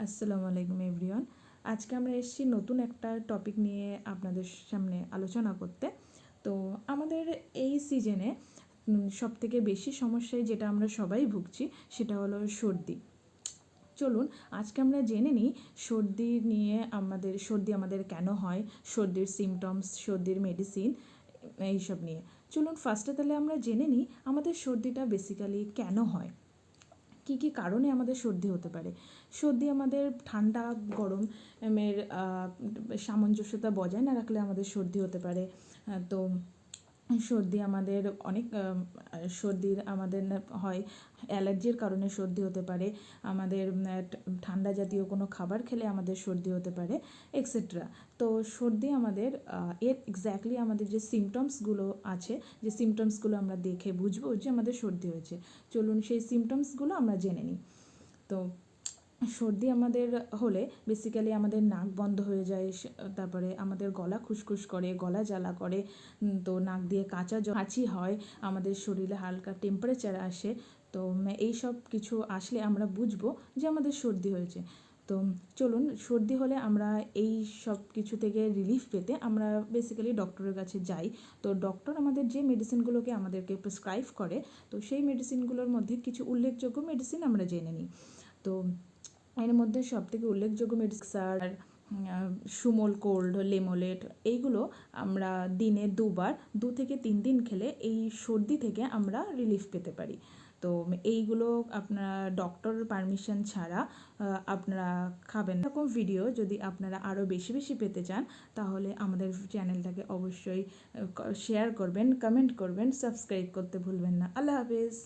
আসসালামু আলাইকুম এভরিওয়ান। আজকে আমরা এসেছি নতুন একটা টপিক নিয়ে আপনাদের সামনে আলোচনা করতে। তো আমাদের এই সিজনে সবথেকে বেশি সমস্যায় যেটা আমরা সবাই ভুগছি সেটা হলো সর্দি। চলুন আজকে আমরা জেনে নিই সর্দি আমাদের কেন হয়, সর্দির সিমটমস, সর্দির মেডিসিন, এইসব নিয়ে। চলুন ফার্স্টে তাহলে আমরা জেনে নিই আমাদের সর্দিটা বেসিক্যালি কেন হয়, কী কী কারণে আমাদের সর্দি হতে পারে। সর্দি আমাদের ঠান্ডা গরম এর সামঞ্জস্যতা বজায় না রাখলে আমাদের সর্দি হতে পারে। তো সর্দি আমাদের সর্দির আমাদের হয় অ্যালার্জির কারণে সর্দি হতে পারে, আমাদের ঠান্ডা জাতীয় কোনো খাবার খেলে আমাদের সর্দি হতে পারে, এক্সেট্রা। তো সর্দি আমাদের এর এক্স্যাক্টলি আমাদের যে সিমটমসগুলো আছে, যে সিমটমসগুলো আমরা দেখে বুঝবো যে আমাদের সর্দি হয়েছে। চলুন সেই সিমটমসগুলো আমরা জেনে নিই। তো সর্দি আমাদের হলে বেসিক্যালি আমাদের নাক বন্ধ হয়ে যায়, তারপরে আমাদের গলা খুসখুস করে, গলা জ্বালা করে, তো নাক দিয়ে কাঁচা হাঁচি হয়, আমাদের শরীরে হালকা টেম্পারেচার আসে। তো এই সব কিছু আসলে আমরা বুঝবো যে আমাদের সর্দি হয়েছে। তো চলুন, সর্দি হলে আমরা এই সব কিছু থেকে রিলিফ পেতে আমরা বেসিক্যালি ডক্টরের কাছে যাই। তো ডক্টর আমাদের যে মেডিসিনগুলোকে আমাদেরকে প্রেসক্রাইব করে, তো সেই মেডিসিনগুলোর মধ্যে কিছু উল্লেখযোগ্য মেডিসিন আমরা জেনে নিই। তো এর মধ্যে সবথেকে উল্লেখযোগ্য মেডিসিন সুমল কোল্ড, লেমোলেট, এইগুলো আমরা দিনে 2 বার 2 থেকে 3 দিন খেলে এই সর্দি থেকে আমরা রিলিফ পেতে পারি। তো এইগুলো আপনারা ডক্টর পারমিশন ছাড়া আপনারা খাবেন। এরকম ভিডিও যদি আপনারা আরও বেশি বেশি পেতে চান তাহলে আমাদের চ্যানেলটাকে অবশ্যই শেয়ার করবেন, কমেন্ট করবেন, সাবস্ক্রাইব করতে ভুলবেন না। আল্লাহ হাফেজ।